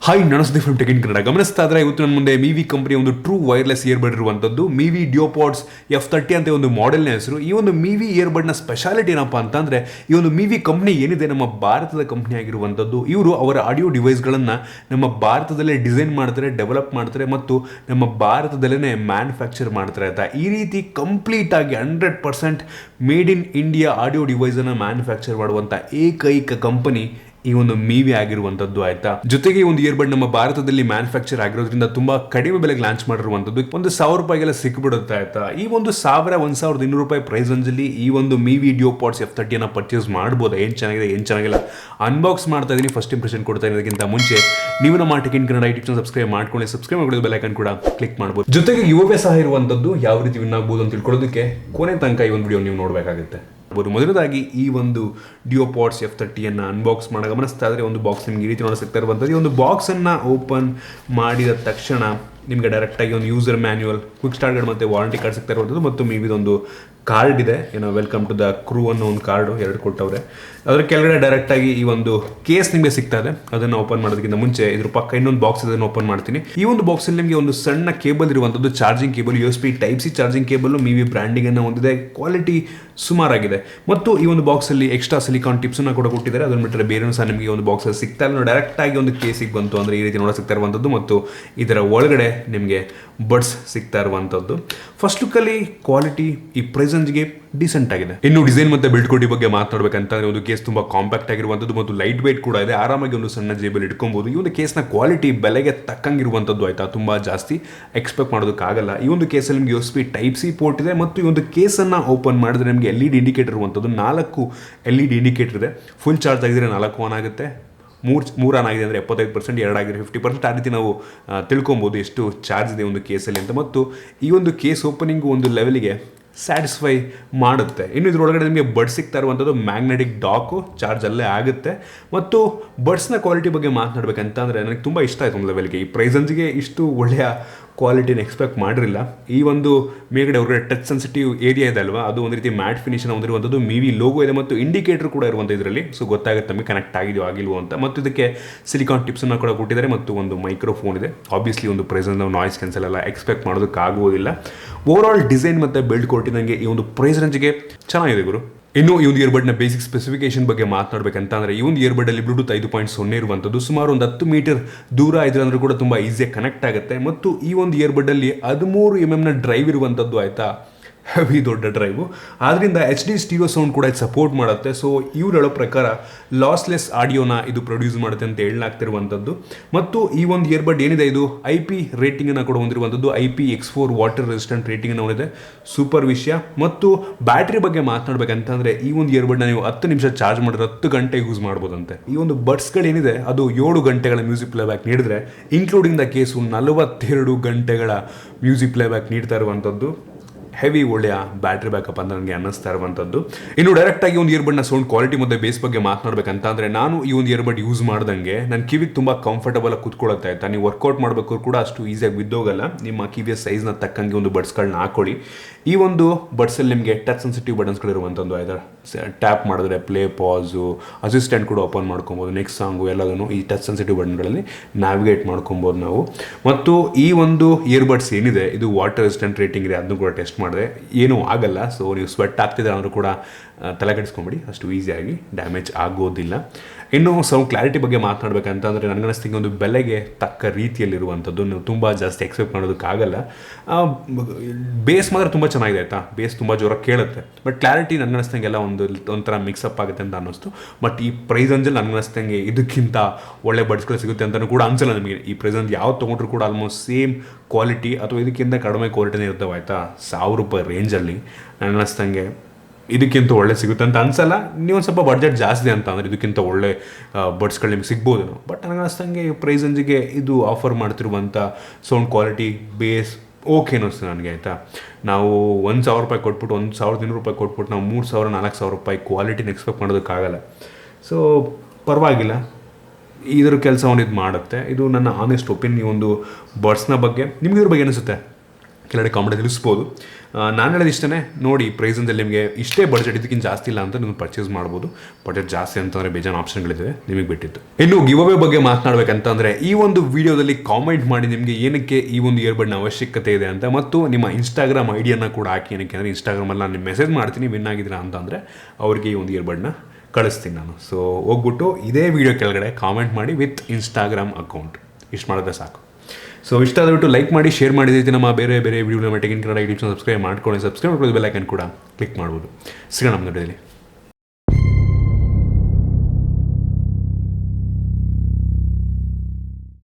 Hi ನಾನು Sudeep from tech in Kannada. ಗಮನಿಸ್ತಾ ಇದ್ರೆ ಇವತ್ತು ನನ್ನ ಮುಂದೆ ಮಿವಿ ಕಂಪನಿ ಒಂದು ಟ್ರೂ ವೈರ್ಲೆಸ್ ಇಯರ್ಬಡ್ ಇರುವಂಥದ್ದು ಮಿವಿ duoPods F30 ಅಂತ ಒಂದು ಮಾಡೆಲ್ನ ಹೆಸರು. ಈ ಒಂದು ಮಿವಿ ಇಯರ್ಬಡ್ನ ಸ್ಪೆಷಾಲಿಟಿ ಏನಪ್ಪ ಅಂತಂದರೆ, ಈ ಒಂದು ಮಿವಿ ಕಂಪ್ನಿ ಏನಿದೆ ನಮ್ಮ ಭಾರತದ ಕಂಪ್ನಿ ಆಗಿರುವಂಥದ್ದು. ಇವರು ಅವರ ಆಡಿಯೋ ಡಿವೈಸ್ಗಳನ್ನು ನಮ್ಮ ಭಾರತದಲ್ಲೇ ಡಿಸೈನ್ ಮಾಡ್ತಾರೆ, ಡೆವಲಪ್ ಮಾಡ್ತಾರೆ ಮತ್ತು ನಮ್ಮ ಭಾರತದಲ್ಲೇ ಮ್ಯಾನುಫ್ಯಾಕ್ಚರ್ ಮಾಡ್ತಾರೆ ಆಯಿತಾ. ಈ ರೀತಿ ಕಂಪ್ಲೀಟ್ ಆಗಿ 100% ಮೇಡ್ ಇನ್ ಇಂಡಿಯಾ ಆಡಿಯೋ ಡಿವೈಸನ್ನು ಮ್ಯಾನುಫ್ಯಾಕ್ಚರ್ ಮಾಡುವಂಥ ಏಕೈಕ ಕಂಪನಿ ಈ ಒಂದು ಮಿವಿ ಆಗಿರುವಂಥದ್ದು ಆಯ್ತಾ. ಜೊತೆಗೆ ಈ ಒಂದು ಇಯರ್ಬಡ್ ನಮ್ಮ ಭಾರತದಲ್ಲಿ ಮ್ಯಾನುಫ್ಯಾಕ್ಚರ್ ಆಗಿರೋದ್ರಿಂದ ತುಂಬಾ ಕಡಿಮೆ ಬೆಲೆಗೆ ಲಾಂಚ್ ಮಾಡಿರುವಂಥದ್ದು. ಒಂದು ₹1,000 ಸಿಕ್ಬಿಡುತ್ತೆ ಆಯ್ತಾ. ಈ ಒಂದು ₹1,200 ಪ್ರೈಸ್ ರೇಂಜಲ್ಲಿ ಈ ಒಂದು ಮಿವಿ duoPods F30 ಅನ್ನ ಪರ್ಚೇಸ್ ಮಾಡ್ಬೋದು. ಏನು ಚೆನ್ನಾಗಿದೆ ಏನು ಚೆನ್ನಾಗಿಲ್ಲ ಅನ್ಬಾಕ್ಸ್ ಮಾಡ್ತಾ ಇದೀನಿ, ಫಸ್ಟ್ ಇಂಪ್ರೆಷನ್ ಕೊಡ್ತಾ ಇದಕ್ಕಿಂತ ಮುಂಚೆ ನೀವು ನಮ್ಮ tech in Kannada YouTube subscribe ಮಾಡಿಕೊಳ್ಳಿ ಬೆಲ್ ಐಕಾನ್ ಕೂಡ ಕ್ಲಿಕ್ ಮಾಡ್ಬೋದು. ಜೊತೆಗೆ ಯುವವೇ ಸಹ ಇರುವಂಥದ್ದು ಯಾವ ರೀತಿ ವಿನ್ ಆಗ್ಬೋದು ಅಂತ ತಿಳ್ಕೊಳ್ಳೋದಕ್ಕೆ ಕೊನೆ ತನಕ ಈ ಒಂದು ವಿಡಿಯೋ ನೀವು ನೋಡಬೇಕಾಗುತ್ತೆ. ಮೊದಲದಾಗಿ ಈ ಒಂದು duoPods F30 ಅನ್ನು ಅನ್ಬಾಕ್ಸ್ ಮಾಡಿ ಗಮನಿಸ್ತಾ ಇದ್ರೆ ಒಂದು ಬಾಕ್ಸ್ ನಿಮ್ಗೆ ಈ ರೀತಿ ನೋಡಿಸ್ತಾ ಇರುವಂಥದ್ದು. ಈ ಒಂದು ಬಾಕ್ಸನ್ನು ಓಪನ್ ಮಾಡಿದ ತಕ್ಷಣ ನಿಮಗೆ ಡೈರೆಕ್ಟಾಗಿ ಒಂದು user manual, quick start guide ಮತ್ತು ವಾರಂಟಿ ಕಾರ್ಡ್ ಸಿಗ್ತಾ ಇರುವಂಥದ್ದು ಮತ್ತು ಮಿವಿದೊಂದು ಕಾರ್ಡ್ ಇದೆ, ಏನೋ ವೆಲ್ಕಮ್ ಟು ದ ಕ್ರೂ ಅನ್ನೋ ಒಂದು ಕಾರ್ಡು ಎರಡು ಕೊಟ್ಟವ್ರೆ. ಅದರ ಕೆಳಗಡೆ ಡೈರೆಕ್ಟಾಗಿ ಈ ಒಂದು ಕೇಸ್ ನಿಮಗೆ ಸಿಗ್ತಾ ಇದೆ. ಅದನ್ನು ಓಪನ್ ಮಾಡೋದಕ್ಕಿಂತ ಮುಂಚೆ ಇದ್ರ ಪಕ್ಕ ಇನ್ನೊಂದು ಬಾಕ್ಸ್ ಇದನ್ನು ಓಪನ್ ಮಾಡ್ತೀನಿ. ಈ ಒಂದು ಬಾಕ್ಸಲ್ಲಿ ನಿಮಗೆ ಒಂದು ಸಣ್ಣ ಕೇಬಲ್ ಇರುವಂಥದ್ದು, charging cable, USB Type-C charging cable, Mivi branding ಅನ್ನು ಹೊಂದಿದೆ, ಕ್ವಾಲಿಟಿ ಸುಮಾರಾಗಿದೆ. ಮತ್ತು ಈ ಒಂದು ಬಾಕ್ಸಲ್ಲಿ ಎಕ್ಸ್ಟ್ರಾ ಸಿಲಿಕಾನ್ ಟಿಪ್ಸನ್ನು ಕೂಡ ಕೊಟ್ಟಿದ್ದಾರೆ. ಅದನ್ನು ಬಿಟ್ಟರೆ ಬೇರೆನೂ ಸಹ ನಿಮಗೆ ಒಂದು ಬಾಕ್ಸಲ್ಲಿ ಸಿಗ್ತಾ ಇಲ್ಲ. ಡೈರೆಕ್ಟಾಗಿ ಒಂದು ಕೇಸಿಗೆ ಬಂತು ಅಂದರೆ ಈ ರೀತಿ ನೋಡೋ ಸಿಗ್ತಾ ಇರುವಂಥದ್ದು ಮತ್ತು ಇದರ ಒಳಗಡೆ ನಿಮಗೆ ಬಡ್ಸ್ ಸಿಗ್ತಾ ಇರುವಂಥದ್ದು. ಫಸ್ಟ್ ಲುಕ್ಕಲ್ಲಿ ಕ್ವಾಲಿಟಿ ಈ ಪ್ರೆಸೆನ್ಸ್ಗೆ ಡಿಸೆಂಟ್ ಆಗಿದೆ. ಇನ್ನು ಡಿಸೈನ್ ಮತ್ತು ಬಿಲ್ಡ್ ಕ್ವಾಲಿಟಿ ಬಗ್ಗೆ ಮಾತನಾಡಬೇಕಂತಂದ್ರೆ ಒಂದು ಕೇಸ್ ತುಂಬಾ ಕಾಂಪ್ಯಾಕ್ಟ್ ಆಗಿರುವಂಥದ್ದು ಮತ್ತು ಲೈಟ್ ವೇಟ್ ಕೂಡ ಇದೆ. ಆರಾಮಾಗಿ ಒಂದು ಸಣ್ಣ ಜೇಬಲ್ಲಿ ಇಟ್ಕೊಬಹುದು. ಈ ಒಂದು ಕೇಸ್ನ ಕ್ವಾಲಿಟಿ ಬೆಲೆಗೆ ತಕ್ಕಂಗಿರುವಂಥದ್ದು ಆಯ್ತಾ, ತುಂಬಾ ಜಾಸ್ತಿ ಎಕ್ಸ್ಪೆಕ್ಟ್ ಮಾಡೋದಕ್ಕಾಗಲ್ಲ. ಈ ಒಂದು ಕೇಸಲ್ಲಿ ನಿಮಗೆ USB Type-C ಪೋರ್ಟ್ ಇದೆ ಮತ್ತು ಈ ಒಂದು ಕೇಸನ್ನು ಓಪನ್ ಮಾಡಿದ್ರೆ ನಿಮಗೆ LED ಇಂಡಿಕೇಟರ್ ಇರುವಂಥದ್ದು, 4 LED ಇಂಡಿಕೇಟರ್ ಇದೆ. ಫುಲ್ ಚಾರ್ಜ್ ಆಗಿದ್ರೆ 4 ಆನ್ ಆಗುತ್ತೆ, ಮೂರು ಆನ್ ಆಗಿದೆ ಅಂದರೆ 75%, 2 ಆಗಿದ್ರೆ 50%. ಆ ರೀತಿ ನಾವು ತಿಳ್ಕೊಬೋದು ಎಷ್ಟು ಚಾರ್ಜ್ ಇದೆ ಒಂದು ಕೇಸಲ್ಲಿ ಅಂತ. ಮತ್ತು ಈ ಒಂದು ಕೇಸ್ ಓಪನಿಂಗು ಒಂದು ಲೆವೆಲಿಗೆ ಸ್ಯಾಟಿಸ್ಫೈ ಮಾಡುತ್ತೆ. ಇನ್ನು ಇದ್ರೊಳಗಡೆ ನಿಮಗೆ ಬಡ್ಸ್ ಸಿಗ್ತಾ ಇರುವಂಥದ್ದು ಮ್ಯಾಗ್ನೆಟಿಕ್ ಡಾಕು, ಚಾರ್ಜ್ ಅಲ್ಲೇ ಆಗುತ್ತೆ. ಮತ್ತು ಬಡ್ಸ್ನ ಕ್ವಾಲಿಟಿ ಬಗ್ಗೆ ಮಾತನಾಡಬೇಕಂತಂದರೆ ನನಗೆ ತುಂಬ ಇಷ್ಟ ಆಯಿತು ಒಂದು ಲೆವೆಲ್ಗೆ. ಈ ಪ್ರೈಸನ್ಸ್ಗೆ ಇಷ್ಟು ಒಳ್ಳೆಯ ಕ್ವಾಲಿಟಿನ ಎಕ್ಸ್ಪೆಕ್ಟ್ ಮಾಡಿರಲಿಲ್ಲ. ಈ ಒಂದು ಮೇಲ್ಗಡೆ ಹೊರಗಡೆ ಟಚ್ ಸೆನ್ಸಿಟಿವ್ ಏರಿಯಾ ಇದೆ ಅಲ್ವಾ, ಅದು ಒಂದು ರೀತಿ ಮ್ಯಾಟ್ ಫಿನಿಷನ್ ಹೊಂದಿರುವಂಥದ್ದು. ಮಿವಿ ಲೋಗೋ ಇದೆ ಮತ್ತು ಇಂಡಿಕೇಟರ್ ಕೂಡ ಇರುವಂಥ ಇದರಲ್ಲಿ. ಸೊ ಗೊತ್ತಾಗುತ್ತೆ ನಮಗೆ ಕನೆಕ್ಟ್ ಆಗಿದೆಯೋ ಆಗಿಲ್ವೋ ಅಂತ. ಮತ್ತು ಇದಕ್ಕೆ ಸಿಲಿಕಾನ್ ಟಿಪ್ಸನ್ನು ಕೂಡ ಕೊಟ್ಟಿದ್ದಾರೆ ಮತ್ತು ಒಂದು ಮೈಕ್ರೋಫೋನ್ ಇದೆ. ಆಬ್ವಿಯಸ್ಲಿ ಒಂದು ಪ್ರೈಸನ್ನು ನಾವು ನಾಯ್ಸ್ ಕ್ಯಾನ್ಸಲ್ ಎಲ್ಲ ಎಕ್ಸ್ಪೆಕ್ಟ್ ಮಾಡೋದಕ್ಕಾಗುವುದಿಲ್ಲ. ಓವರ್ ಆಲ್ ಡಿಸೈನ್ ಮತ್ತು ಬಿಲ್ಡ್ ಕ್ವಾಲಿಟಿ ನನಗೆ ಈ ಒಂದು ಪ್ರೈಸ್ ರೇಂಜ್ಗೆ ಚೆನ್ನಾಗಿದೆ ಗುರು. ಇನ್ನು ಈ ಒಂದು ಇಯರ್ಬಡ್ನ ಬೇಸಿಕ್ ಸ್ಪೆಸಿಫಿಕೇಶನ್ ಬಗ್ಗೆ ಮಾತನಾಡಬೇಕಂತಂದ್ರೆ, ಈ ಒಂದು ಇಯರ್ಬಡ್ಡಲ್ಲಿ ಬ್ಲೂಟೂತ್ 5.0 ಇರುವಂಥದ್ದು. ಸುಮಾರು ಒಂದು 10 ಮೀಟರ್ ದೂರ ಇದ್ರೆ ಅಂದರೂ ಕೂಡ ತುಂಬ ಈಸಿಯಾಗಿ ಕನೆಕ್ಟ್ ಆಗುತ್ತೆ. ಮತ್ತು ಈ ಒಂದು ಇಯರ್ಬಡ್ಡಲ್ಲಿ 13 mm ಡ್ರೈವ್ ಇರುವಂಥದ್ದು ಆಯಿತಾ, ಹೆವಿ ದೊಡ್ಡ ಡ್ರೈವು. ಆದ್ದರಿಂದ HD ಸ್ಟೀರಿಯೋ ಸೌಂಡ್ ಕೂಡ ಇದು ಸಪೋರ್ಟ್ ಮಾಡುತ್ತೆ. ಸೊ ಇವ್ರು ಹೇಳೋ ಪ್ರಕಾರ ಲಾಸ್ಲೆಸ್ ಆಡಿಯೋನ ಇದು ಪ್ರೊಡ್ಯೂಸ್ ಮಾಡುತ್ತೆ ಅಂತ ಹೇಳಲಾಗ್ತಿರುವಂಥದ್ದು. ಮತ್ತು ಈ ಒಂದು ಇಯರ್ಬಡ್ ಏನಿದೆ ಇದು IP ರೇಟಿಂಗನ್ನು ಕೂಡ ಹೊಂದಿರುವಂಥದ್ದು. IPX4 ವಾಟರ್ ರೆಸಿಸ್ಟೆಂಟ್ ರೇಟಿಂಗನ್ನು ಹೊಂದಿದೆ, ಸೂಪರ್ ವಿಷಯ. ಮತ್ತು ಬ್ಯಾಟ್ರಿ ಬಗ್ಗೆ ಮಾತನಾಡಬೇಕಂತಂದರೆ ಈ ಒಂದು ಇಯರ್ಬಡ್ನ ನೀವು 10 ನಿಮಿಷ ಚಾರ್ಜ್ ಮಾಡಿದ್ರೆ 10 ಗಂಟೆ ಯೂಸ್ ಮಾಡ್ಬೋದಂತೆ. ಈ ಒಂದು ಬಡ್ಸ್ಗಳೇನಿದೆ ಅದು 7 ಗಂಟೆಗಳ ಮ್ಯೂಸಿಕ್ ಪ್ಲೇಬ್ಯಾಕ್ ನೀಡಿದ್ರೆ, ಇನ್ಕ್ಲೂಡಿಂಗ್ ದ ಕೇಸು 42 ಗಂಟೆಗಳ ಮ್ಯೂಸಿಕ್ ಪ್ಲೇಬ್ಯಾಕ್ ನೀಡ್ತಾ ಇರುವಂಥದ್ದು. ಹೆವಿ ಒಳ್ಳೆಯ ಬ್ಯಾಟ್ರಿ ಬ್ಯಾಕಪ್ ಅಂತ ನನಗೆ ಅನ್ನಿಸ್ತಾ ಇರುವಂಥದ್ದು. ಇನ್ನು ಡೈರೆಕ್ಟಾಗಿ ಒಂದು ಇಯರ್ಬಡ್ನ ಸೌಂಡ್ ಕ್ವಾಲಿಟಿ ಮತ್ತು ಬೇಸ್ ಬಗ್ಗೆ ಮಾತನಾಡಬೇಕಂತಂದರೆ, ನಾನು ಈ ಒಂದು ಇಯರ್ಬಡ್ ಯೂಸ್ ಮಾಡ್ದಂಗೆ ನನ್ನ ಕಿವಿಗೆ ತುಂಬ ಕಂಫರ್ಟಬಲ್ ಆಗಿ ಕೂತ್ಕೊಳ್ಳುತ್ತೆ ಆಯಿತಾ. ನೀವು ವರ್ಕೌಟ್ ಮಾಡಬೇಕು ಕೂಡ ಅಷ್ಟು ಈಸಿಯಾಗಿ ಬಿದ್ದೋಗಲ್ಲ. ನಿಮ್ಮ ಕಿವಿಯ ಸೈಜ್ನ ತಕ್ಕಂಗೆ ಒಂದು ಬಡ್ಸ್ಗಳನ್ನ ಹಾಕೊಳ್ಳಿ. ಈ ಒಂದು ಬಡ್ಸಲ್ಲಿ ನಿಮಗೆ ಟಚ್ ಸೆನ್ಸಿಟಿವ್ ಬಟನ್ಸ್ಗಳಿರುವಂಥದ್ದು ಆಯ್ತಾ. ಟ್ಯಾಪ್ ಮಾಡಿದ್ರೆ ಪ್ಲೇ, ಪಾಸು, ಅಸಿಸ್ಟೆಂಟ್ ಕೂಡ ಓಪನ್ ಮಾಡ್ಕೊಬೋದು, ನೆಕ್ಸ್ಟ್ ಸಾಂಗು ಎಲ್ಲದನ್ನು ಈ ಟಚ್ ಸೆನ್ಸಿಟಿವ್ ಬಟನ್ಗಳಲ್ಲಿ ನ್ಯಾವಿಗೇಟ್ ಮಾಡ್ಕೊಬೋದು ನಾವು. ಮತ್ತು ಈ ಒಂದು ಇಯರ್ಬಡ್ಸ್ ಏನಿದೆ ಇದು ವಾಟರ್ ರೆಸಿಸ್ಟೆಂಟ್ ರೇಟಿಂಗ್ ಇದೆ, ಅದನ್ನು ಕೂಡ ಟೆಸ್ಟ್ ಮಾಡಿದೆ, ಏನೂ ಆಗಲ್ಲ. ಸೊ ನೀವು ಸ್ವೆಟ್ ಆಗ್ತಿದ್ರೆ ಅಂದರೂ ಕೂಡ ತಲೆಕೆಡಿಸ್ಕೊಂಬಿಡಿ, ಅಷ್ಟು ಈಸಿಯಾಗಿ ಡ್ಯಾಮೇಜ್ ಆಗೋದಿಲ್ಲ. ಇನ್ನು ಸೌಂಡ್ ಕ್ಲಾರಿಟಿ ಬಗ್ಗೆ ಮಾತನಾಡಬೇಕಂತಂದರೆ ನನಗನ್ನಿಸ್ತಿಗೆ ಒಂದು ಬೆಲೆಗೆ ತಕ್ಕ ರೀತಿಯಲ್ಲಿರುವಂಥದ್ದು. ನೀವು ತುಂಬ ಜಾಸ್ತಿ ಎಕ್ಸ್ಪೆಕ್ಟ್ ಮಾಡೋದಕ್ಕಾಗಲ್ಲ. ಬೇಸ್ ಮಾತ್ರ ತುಂಬ ಚೆನ್ನಾಗಿದೆ ಆಯಿತಾ, ಬೇಸ್ ತುಂಬ ಜೋರಾಗಿ ಕೇಳುತ್ತೆ. ಬಟ್ ಕ್ಲಾರಿಟಿ ನನಗನ್ನಿಸ್ದಂಗೆಲ್ಲ ಒಂಥರ ಮಿಕ್ಸಪ್ ಆಗುತ್ತೆ ಅಂತ ಅನ್ನಿಸ್ತು. ಬಟ್ ಈ ಪ್ರೈಸ್ ರೇಂಜಲ್ಲಿ ನನಗನ್ನಿಸ್ದಂಗೆ ಇದಕ್ಕಿಂತ ಒಳ್ಳೆ ಬಡ್ಸ್ಗಳು ಸಿಗುತ್ತೆ ಅಂತಲೂ ಕೂಡ ಅನ್ಸಲ್ಲ ನಮಗೆ. ಈ ಪ್ರೈಸ್ ರೇಂಜ್ ಯಾವ್ದು ತೊಗೊಂಡ್ರು ಕೂಡ ಆಲ್ಮೋಸ್ಟ್ ಸೇಮ್ ಕ್ವಾಲಿಟಿ ಅಥವಾ ಇದಕ್ಕಿಂತ ಕಡಿಮೆ ಕ್ವಾಲಿಟಿನೇ ಇರ್ತವೆ ಆಯಿತಾ. ₹1,000 ರೇಂಜಲ್ಲಿ ನನಗನ್ನಿಸ್ದಂಗೆ ಇದಕ್ಕಿಂತ ಒಳ್ಳೆ ಸಿಗುತ್ತೆ ಅಂತ ಅನ್ಸಲ್ಲ. ನೀವೊಂದು ಸ್ವಲ್ಪ ಬಡ್ಜೆಟ್ ಜಾಸ್ತಿ ಅಂತ ಅಂದರೆ ಇದಕ್ಕಿಂತ ಒಳ್ಳೆ ಬಡ್ಸ್ಗಳು ನಿಮಗೆ ಸಿಗ್ಬೋದು. ಬಟ್ ನನಗೆ ಅನಿಸ್ತಂಗೆ ಪ್ರೈಸ್ ರೇಂಜಿಗೆ ಇದು ಆಫರ್ ಮಾಡ್ತಿರುವಂಥ ಸೌಂಡ್ ಕ್ವಾಲಿಟಿ, ಬೇಸ್ ಓಕೆ ಅನ್ನಿಸ್ತು ನನಗೆ ಆಯಿತಾ. ನಾವು ₹1,000 ಕೊಟ್ಬಿಟ್ಟು ₹1,200 ಕೊಟ್ಬಿಟ್ಟು ನಾವು ₹3,000 ₹4,000 ಕ್ವಾಲಿಟಿನ ಎಕ್ಸ್ಪೆಕ್ಟ್ ಮಾಡೋದಕ್ಕಾಗಲ್ಲ. ಸೊ ಪರವಾಗಿಲ್ಲ, ಇದರ ಕೆಲಸವನ್ನು ಇದು ಮಾಡುತ್ತೆ. ಇದು ನನ್ನ ಆನೆಸ್ಟ್ ಒಪಿನಿಯನ್ ಈ ಒಂದು ಬಡ್ಸ್ನ ಬಗ್ಗೆ. ನಿಮ್ಗೆ ಇದ್ರ ಬಗ್ಗೆ ಅನಿಸುತ್ತೆ ಕೆಳಗಡೆ ಕಾಮೆಂಟ್ ತಿಳಿಸ್ಬೋದು. ನಾನು ಹೇಳೋದು ಇಷ್ಟೇ, ನೋಡಿ ಪ್ರೈಸಲ್ಲಿ ನಿಮಗೆ ಇಷ್ಟೇ ಬಡ್ಜೆಟ್, ಇದಕ್ಕಿಂತ ಜಾಸ್ತಿ ಇಲ್ಲ ಅಂತ ನೀವು ಪರ್ಚೇಸ್ ಮಾಡ್ಬೋದು. ಬಡ್ಜೆಟ್ ಜಾಸ್ತಿ ಅಂತಂದರೆ ಬೇಜಾನ್ ಆಪ್ಷನ್ಗಳಿದೆ, ನಿಮಗೆ ಬಿಟ್ಟಿತ್ತು. ಇನ್ನು ಗಿವ್ ಅವೇ ಬಗ್ಗೆ ಮಾತನಾಡಬೇಕಂತಂದರೆ ಈ ಒಂದು ವಿಡಿಯೋದಲ್ಲಿ ಕಾಮೆಂಟ್ ಮಾಡಿ ನಿಮಗೆ ಏನಕ್ಕೆ ಈ ಒಂದು ಇಯರ್ಬಡ್ನ ಅವಶ್ಯಕತೆ ಇದೆ ಅಂತ, ಮತ್ತು ನಿಮ್ಮ ಇನ್ಸ್ಟಾಗ್ರಾಮ್ ಐಡಿಯನ್ನು ಕೂಡ ಹಾಕಿ. ಏನಕ್ಕೆ ಅಂದರೆ ಇನ್ಸ್ಟಾಗ್ರಾಮಲ್ಲಿ ನಾನು ಮೆಸೇಜ್ ಮಾಡ್ತೀನಿ ವಿನ್ ಆಗಿದ್ದೀರಾ ಅಂತಂದರೆ ಅವ್ರಿಗೆ ಈ ಒಂದು ಇಯರ್ಬಡ್ನ ಕಳಿಸ್ತೀನಿ ನಾನು. ಸೊ ಹೋಗ್ಬಿಟ್ಟು ಇದೇ ವಿಡಿಯೋ ಕೆಳಗಡೆ ಕಾಮೆಂಟ್ ಮಾಡಿ ವಿತ್ ಇನ್ಸ್ಟಾಗ್ರಾಮ್ ಅಕೌಂಟ್. ಇಷ್ಟು ಮಾಡಿದ್ರೆ ಸಾಕು. ಸೊ ಇಷ್ಟ ಆದಬಿಟ್ಟು ಲೈಕ್ ಮಾಡಿ, ಶೇರ್ ಮಾಡಿದೈತಿ. ನಮ್ಮ ಬೇರೆ ಬೇರೆ video tech in Kannada YouTube subscribe ಮಾಡ್ಕೊಳ್ಳಿ. ಸಬ್ಸ್ಕ್ರೈಬ್ ಮಾಡ್ಕೊಳ್ಳಿ, ಬೆಲ್ ಐಕನ್ ಕೂಡ ಕ್ಲಿಕ್ ಮಾಡ್ಬೋದು. ಸಿಗೋಣ ನಮ್ಮ ವಿಡಿಯೋದಲ್ಲಿ.